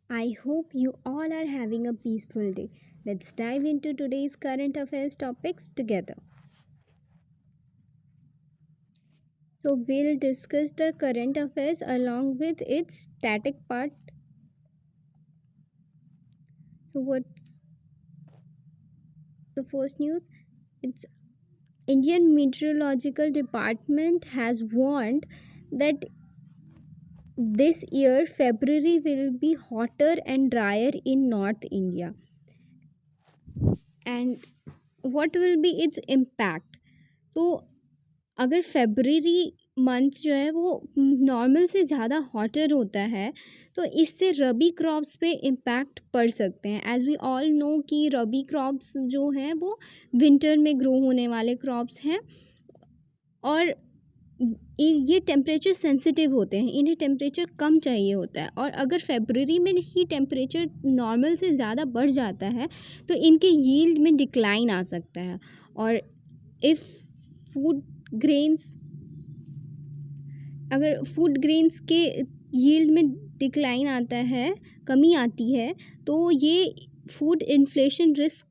I hope you all are having a peaceful day. Let's dive into today's current affairs topics together. So, we'll discuss the current affairs along with its static part. So, what's the first news? It's Indian Meteorological Department has warned that this year February will be hotter and drier in North India. And what will be its impact? So अगर February month जो है वो normal से ज़्यादा hotter होता है तो इससे रबी क्रॉप्स पे इम्पैक्ट पड़ सकते हैं। एज़ वी ऑल नो कि रबी क्रॉप्स जो हैं वो विंटर में ग्रो होने वाले क्रॉप्स हैं और ये टेम्परेचर सेंसिटिव होते हैं, इन्हें टेम्परेचर कम चाहिए होता है और अगर फेबररी में ही टेम्परेचर नॉर्मल से ज़्यादा बढ़ जाता है तो इनके यील्ड में डिक्लाइन आ सकता है। और इफ़ फूड ग्रेन्स अगर फूड ग्रेन्स के यील्ड में डिक्लाइन आता है, कमी आती है, तो ये फूड इन्फ्लेशन रिस्क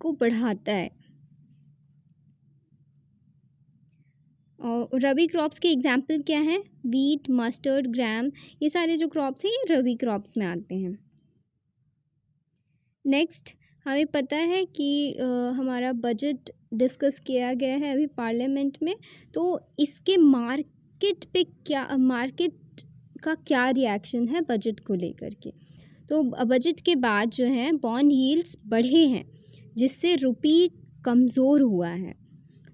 को बढ़ाता है। और रबी क्रॉप्स के एग्जाम्पल क्या हैं? वीट, मस्टर्ड, ग्राम, ये सारे जो क्रॉप्स हैं ये रबी क्रॉप्स में आते हैं। नेक्स्ट, हमें पता है कि हमारा बजट डिस्कस किया गया है अभी पार्लियामेंट में, तो इसके मार्केट का क्या रिएक्शन है बजट को लेकर के। तो बजट के बाद जो है बॉन्ड यील्ड्स बढ़े हैं जिससे रुपी कमज़ोर हुआ है।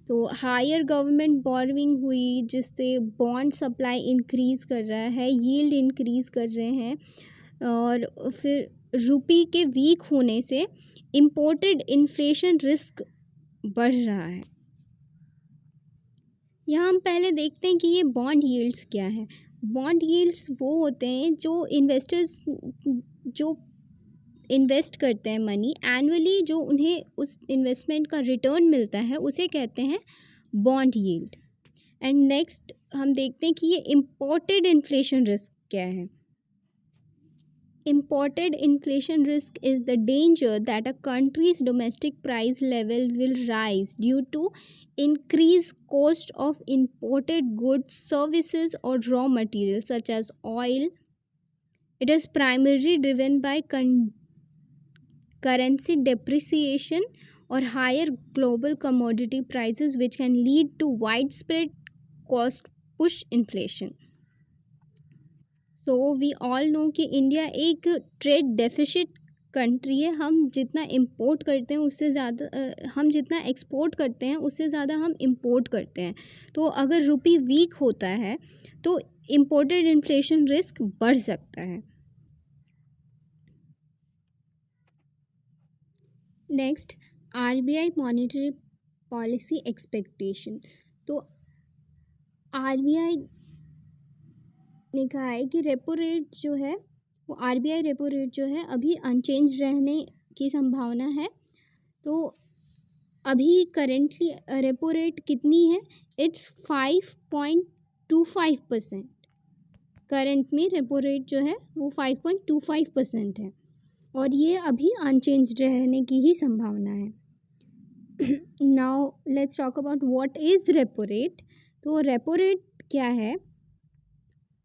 तो हायर गवर्नमेंट बोरोइंग हुई जिससे बॉन्ड सप्लाई इंक्रीज़ कर रहा है, यील्ड इंक्रीज़ कर रहे हैं और फिर रुपी के वीक होने से इम्पोर्टेड इन्फ्लेशन रिस्क बढ़ रहा है। यहाँ हम पहले देखते हैं कि ये बॉन्ड यील्ड्स क्या है। बॉन्ड यील्ड्स वो होते हैं जो इन्वेस्टर्स जो इन्वेस्ट करते हैं मनी एनुअली, जो उन्हें उस इन्वेस्टमेंट का रिटर्न मिलता है उसे कहते हैं बॉन्ड यील्ड। एंड नेक्स्ट हम देखते हैं कि ये इम्पोर्टेड इन्फ्लेशन रिस्क क्या है। Imported inflation risk is the danger that a country's domestic price level will rise due to increased cost of imported goods, services, or raw materials such as oil. It is primarily driven by currency depreciation or higher global commodity prices, which can lead to widespread cost push inflation. So we all know कि India एक trade deficit country है। हम जितना import करते हैं उससे ज़्यादा हम जितना एक्सपोर्ट करते हैं उससे ज़्यादा हम इंपोर्ट करते हैं। तो अगर रुपी वीक होता है तो इम्पोर्टेड इन्फ्लेशन रिस्क बढ़ सकता है। Next, RBI monetary policy expectation. तो आरबीआई ने कहा है कि रेपो रेट जो है वो आरबीआई रेपो रेट जो है अभी अनचेंज रहने की संभावना है। तो अभी करेंटली रेपो रेट कितनी है? इट्स 5.25%। करंट में रेपो रेट जो है वो 5.25% है और ये अभी अनचेंज रहने की ही संभावना है। Now let's talk about what is repo rate. तो रेपो रेट क्या है?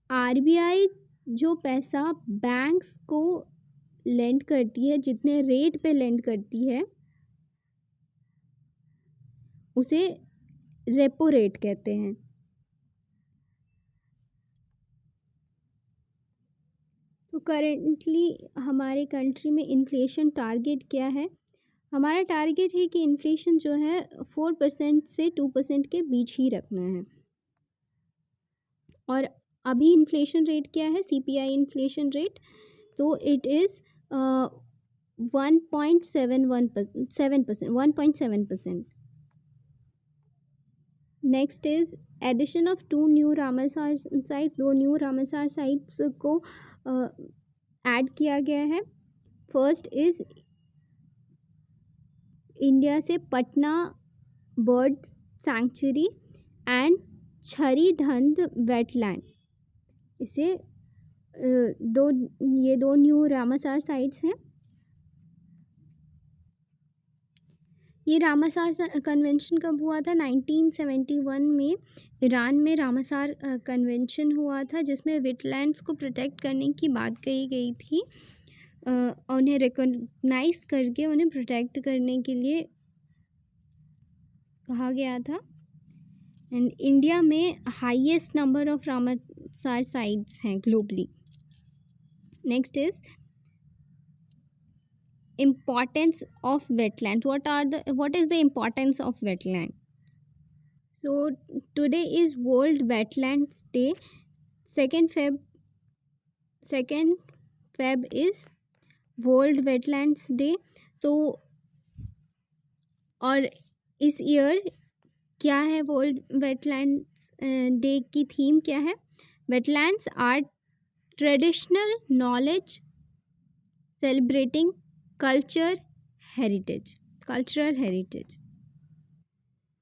आरबीआई जो पैसा बैंक्स को लेंड करती है, जितने रेट पे लेंड करती है, उसे रेपो रेट कहते हैं। तो करेंटली हमारे कंट्री में इन्फ्लेशन टारगेट क्या है? हमारा टारगेट है कि इन्फ्लेशन जो है 4% से 2% के बीच ही रखना है। और अभी इन्फ्लेशन रेट क्या है? सीपीआई इन्फ्लेशन रेट, तो it is 1.7%। Next is addition of 2 new Ramsar site. 2 new Ramsar sites को ऐड किया गया है। फर्स्ट इज इंडिया से Patna bird sanctuary and Chhari Dhand wetland, इसे दो ये दो न्यू रामासार साइट्स हैं। ये रामासार कन्वेंशन कब हुआ था? 1971 में ईरान में रामासार कन्वेंशन हुआ था, जिसमें वेटलैंड्स को प्रोटेक्ट करने की बात कही गई थी। उन्हें रिकॉग्नाइज करके उन्हें प्रोटेक्ट करने के लिए कहा गया था। एंड इंडिया में हाईएस्ट नंबर ऑफ रामासार साइट्स हैं globally. Next is importance of wetlands. What is the importance of wetland? So today is World Wetlands Day. 2nd Feb is World Wetlands Day. तो और इस ईयर क्या है world wetlands day की theme क्या है? Wetlands are traditional knowledge celebrating cultural heritage.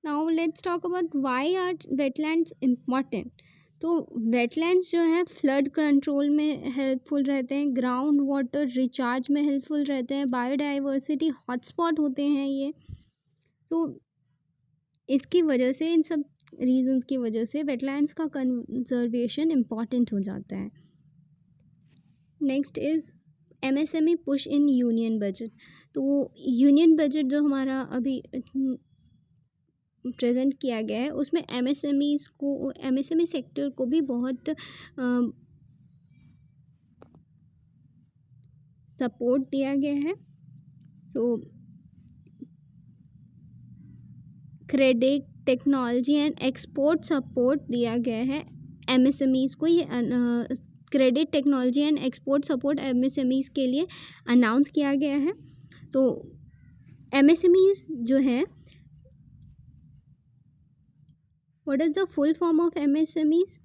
Now let's talk about why are wetlands important. तो wetlands जो हैं फ्लड कंट्रोल में हेल्पफुल रहते हैं, ग्राउंड वाटर रिचार्ज में हेल्पफुल रहते हैं, बायोडाइवर्सिटी हॉटस्पॉट होते हैं ये। तो इसकी वजह से, इन सब रीजंस की वजह से वेटलैंड्स का कंजर्वेशन इम्पॉर्टेंट हो जाता है। Next is MSME push in union budget. तो यूनियन बजट जो हमारा अभी प्रेजेंट किया गया है, उसमें MSME सेक्टर को भी बहुत सपोर्ट दिया गया है। सो credit technology and export support दिया गया है MSMEs को। ये credit technology and export support MSMEs के लिए अनाउंस किया गया है। तो MSMEs जो है, what is the full form of MSMEs?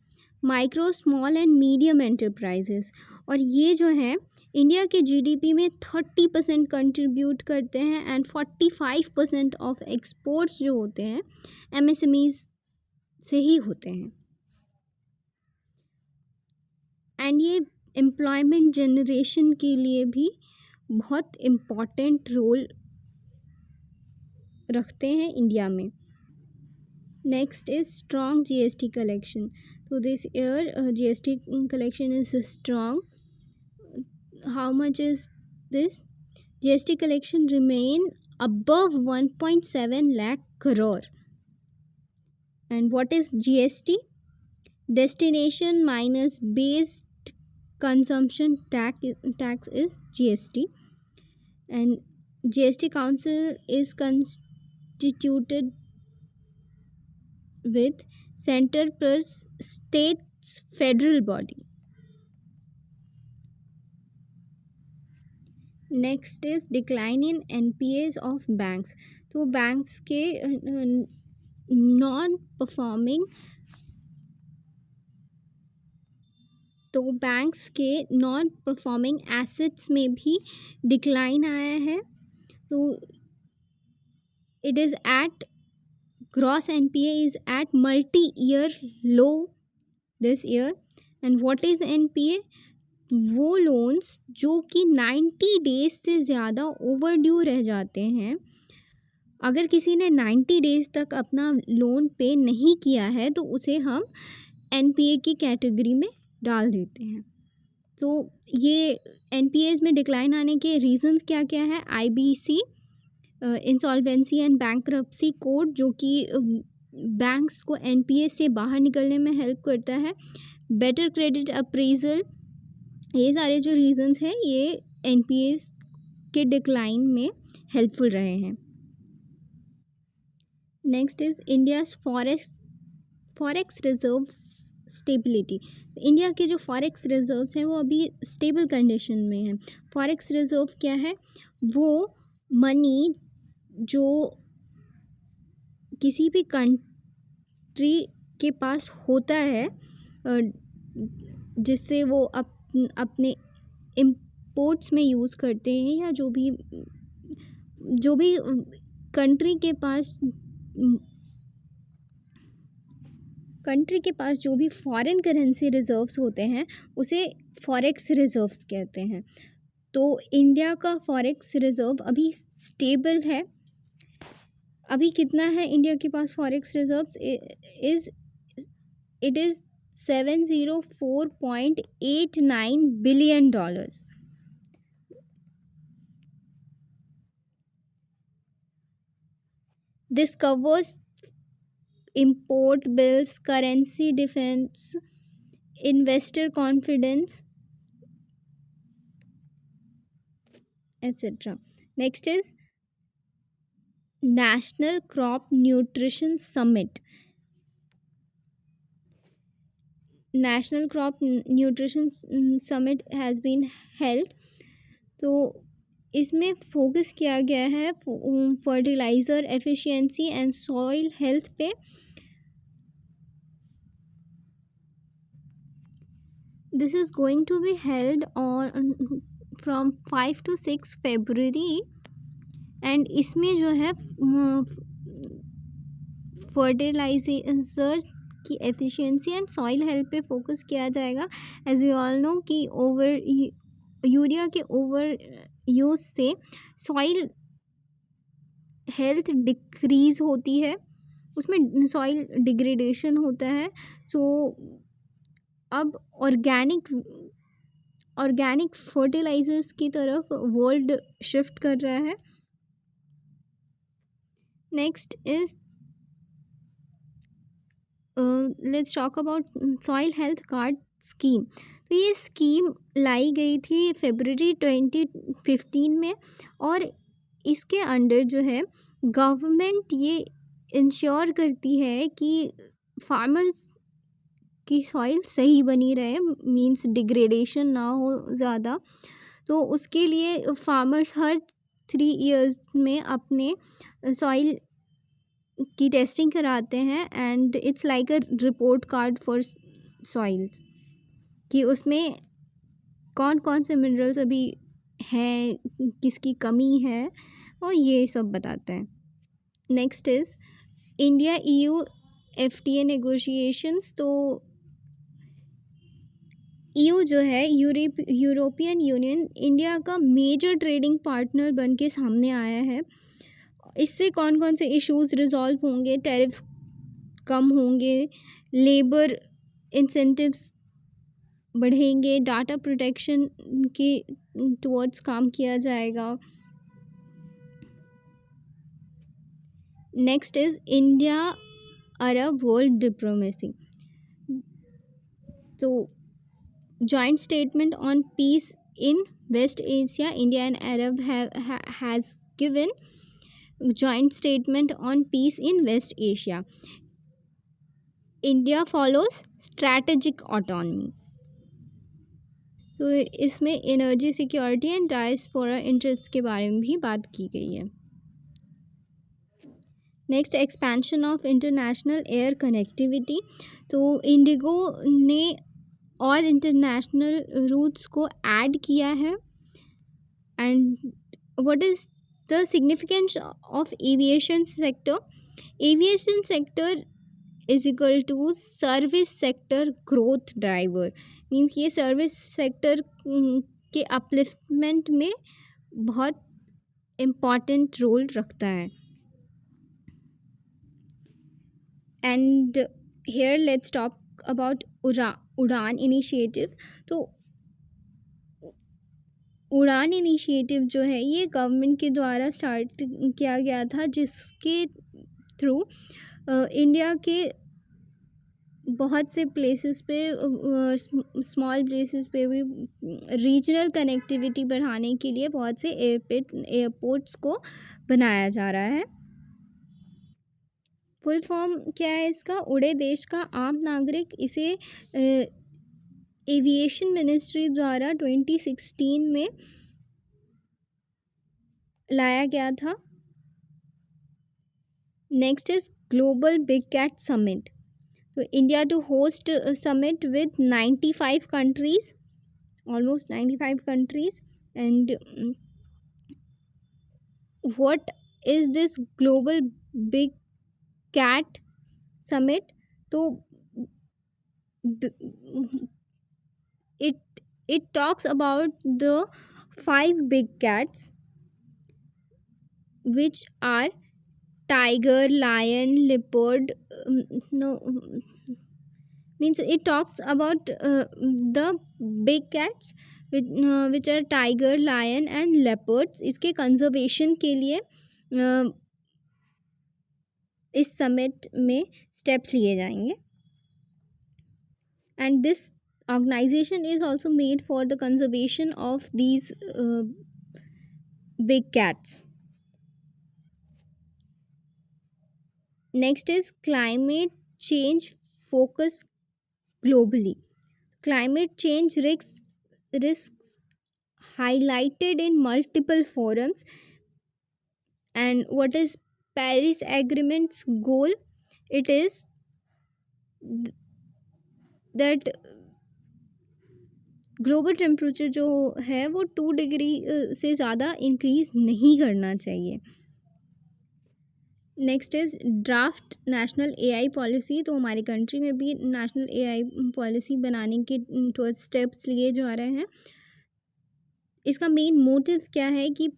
Micro small and medium enterprises. और ये जो है इंडिया के GDP में 30% कंट्रीब्यूट करते हैं एंड 45% ऑफ एक्सपोर्ट्स जो होते हैं MSMEs से ही होते हैं। एंड ये एम्प्लॉयमेंट जनरेशन के लिए भी बहुत इम्पॉर्टेंट रोल रखते हैं इंडिया में। Next is strong GST collection. तो this year GST collection is strong. How much is this? GST collection remain above 1.7 lakh crore. And what is GST? Destination minus base consumption tax is GST. And GST Council is constituted with center plus states federal body. Next is decline in NPAs of banks. तो banks के non performing बैंक्स के non performing assets में भी decline आया है। तो it is at gross NPA is at multi year low this year. And what is NPA? वो लोन्स जो कि 90 डेज से ज़्यादा ओवरड्यू रह जाते हैं। अगर किसी ने 90 डेज तक अपना लोन पे नहीं किया है तो उसे हम NPA की कैटेगरी में डाल देते हैं। तो ये NPAs में डिक्लाइन आने के रीजंस क्या क्या है? IBC insolvency and bankruptcy code, जो कि बैंक्स को NPA से बाहर निकलने में हेल्प करता है। बेटर क्रेडिट अप्रेजल, ये सारे जो रीजंस हैं ये NPAs के डिक्लाइन में हेल्पफुल रहे हैं। Next is India's forex reserve stability. India के जो फॉरेक्स रिजर्व्स हैं वो अभी स्टेबल कंडीशन में हैं। फॉरेक्स रिजर्व क्या है? वो मनी जो किसी भी कंट्री के पास होता है जिससे वो अपने इम्पोर्ट्स में यूज़ करते हैं, या जो भी कंट्री के पास कंट्री के पास जो भी फॉरेन करेंसी रिजर्व्स होते हैं उसे फॉरेक्स रिजर्व्स कहते हैं। तो इंडिया का फॉरेक्स रिजर्व अभी स्टेबल है। अभी कितना है इंडिया के पास forex reserves? Is it is $704.89 billion. This covers import bills, currency defense, investor confidence, etc. Next is National Crop Nutrition Summit. National Crop Nutrition Summit has been held. तो इसमें focus किया गया है fertilizer efficiency and soil health पे। This is going to be held on from 5 to 6 February and इसमें जो है fertilizer की एफिशिएंसी एंड सॉइल हेल्थ पे फोकस किया जाएगा। एज वी ऑल नो कि यूरिया के ओवर यूज से सॉइल हेल्थ डिक्रीज होती है, उसमें सॉइल डिग्रेडेशन होता है। सो अब ऑर्गेनिक फर्टिलाइजर्स की तरफ वर्ल्ड शिफ्ट कर रहा है। Next is let's talk about soil health card scheme. तो ये स्कीम लाई गई थी फरवरी 2015 में और इसके अंडर जो है गवर्नमेंट ये इंश्योर करती है कि फार्मर्स की सॉइल सही बनी रहे, मींस डिग्रेडेशन ना हो ज़्यादा। तो उसके लिए फार्मर्स हर 3 years में अपने सॉइल की टेस्टिंग कराते हैं and it's like a report card for soils कि उसमें कौन कौन से मिनरल्स अभी हैं, किसकी कमी है, और ये सब बताते हैं। Next is India EU FTA negotiations. तो EU जो है यूरोपियन यूनियन इंडिया का मेजर ट्रेडिंग पार्टनर बन के सामने आया है। इससे कौन कौन से इश्यूज़ रिजॉल्व होंगे? टैरिफ कम होंगे, लेबर इंसेंटिव्स बढ़ेंगे, डाटा प्रोटेक्शन के टुवर्ड्स काम किया जाएगा। Next is India Arab world diplomacy. तो joint statement on peace in West Asia, India and Arab has given joint statement on peace in West Asia. India follows strategic autonomy. तो इसमें energy security and diaspora interest के बारे में भी बात की गई है। Next, expansion of international air connectivity. तो इंडिगो ने और इंटरनेशनल रूट्स को ऐड किया है। And what is the significance of aviation sector? Aviation sector is equal to service sector growth driver, means ये सर्विस सेक्टर के अपलिफ्टमेंट में बहुत इम्पॉर्टेंट रोल रखता है। And here let's talk about उड़ान इनिशिएटिव। तो उड़ान इनिशिएटिव जो है ये गवर्नमेंट के द्वारा स्टार्ट किया गया था, जिसके थ्रू इंडिया के बहुत से प्लेसेस पे, स्मॉल प्लेसेस पे भी रीजनल कनेक्टिविटी बढ़ाने के लिए बहुत से एयरपोर्ट्स को बनाया जा रहा है। फुल फॉर्म क्या है इसका? उड़े देश का आम नागरिक। इसे एविएशन मिनिस्ट्री द्वारा 2016 में लाया गया था। Next is global big cat summit. तो India to host summit with 95 countries, almost 95 countries. And what is this global big cat summit? तो b- it it talks about the five big cats, which are tiger, lion, leopard. No, means it talks about the big cats, which are tiger, lion and leopards. इसके conservation के लिए इस summit में steps लिए जाएंगे. And this organization is also made for the conservation of these big cats. Next is climate change focus globally. Climate change risks highlighted in multiple forums. And what is Paris Agreement's goal? It is that global temperature जो है वो 2 degree से ज़्यादा increase नहीं करना चाहिए. Next is draft national AI policy. तो हमारी कंट्री में भी नेशनल एआई पॉलिसी बनाने के टुवर्ड्स स्टेप्स लिए जा रहे हैं. इसका मेन मोटिव क्या है कि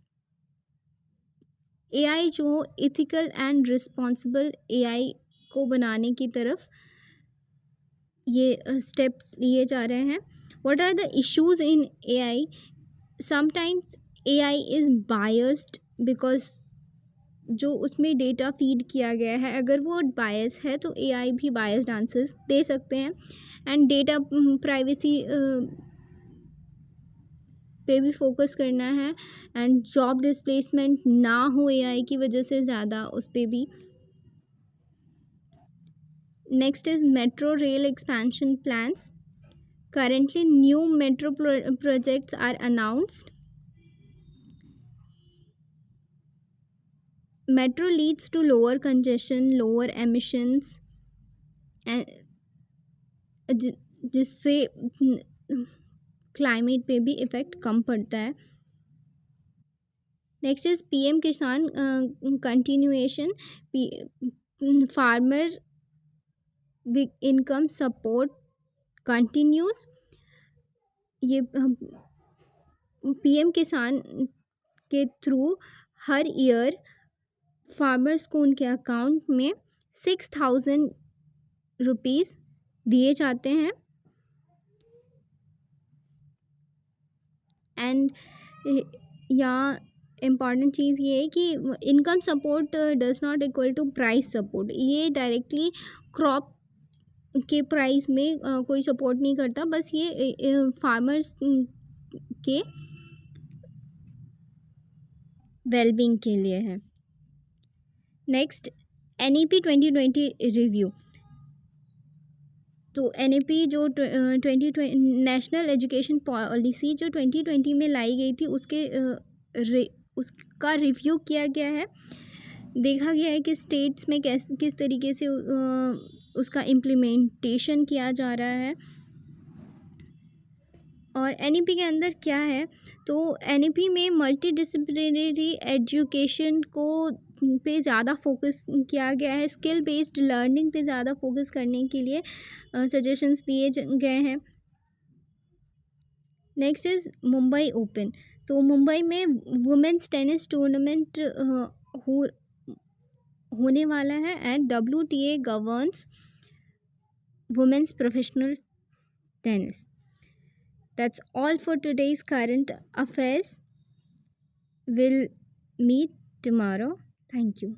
एआई जो इथिकल एंड रिस्पॉन्सिबल एआई को बनाने की तरफ ये स्टेप्स लिए जा रहे हैं. What are the issues in AI? Sometimes AI is biased because जो उसमें डेटा फीड किया गया है, अगर वो बायस है तो एआई भी बायस्ड आंसर्स दे सकते हैं. एंड डेटा प्राइवेसी पे भी फोकस करना है. एंड जॉब डिस्प्लेसमेंट ना हो एआई की वजह से ज़्यादा, उस पर भी. Next is metro rail expansion plans. Currently, new metro projects are announced. Metro leads to lower congestion, lower emissions, and जिससे क्लाइमेट पे भी इफ़ेक्ट कम पड़ता है. नेक्स्ट इज़ पीएम किसान continuation. Farmer income support continuous. ये पीएम किसान के through हर year farmers को उनके अकाउंट में 6,000 रुपीज़ दिए जाते हैं. एंड यहाँ इम्पॉर्टेंट चीज़ ये है कि income support does not equal to price support. ये डायरेक्टली क्रॉप के प्राइस में कोई सपोर्ट नहीं करता, बस ये फार्मर्स के वेलबींग के लिए है. Next, NEP 2020 review. तो NEP जो 2020 नेशनल एजुकेशन पॉलिसी जो 2020 में लाई गई थी, उसका रिव्यू किया गया है. देखा गया है कि स्टेट्स में किस तरीके से उसका इम्प्लीमेंटेशन किया जा रहा है. और NEP के अंदर क्या है, तो NEP में मल्टी डिसिप्लिनरी एजुकेशन को पे ज़्यादा फोकस किया गया है. स्किल बेस्ड लर्निंग पे ज़्यादा फोकस करने के लिए सजेशंस दिए गए हैं. Next is Mumbai open. तो मुंबई में वुमेंस टेनिस टूर्नामेंट होने वाला है. And WTA governs women's professional tennis. That's all for today's current affairs. We'll meet tomorrow. Thank you.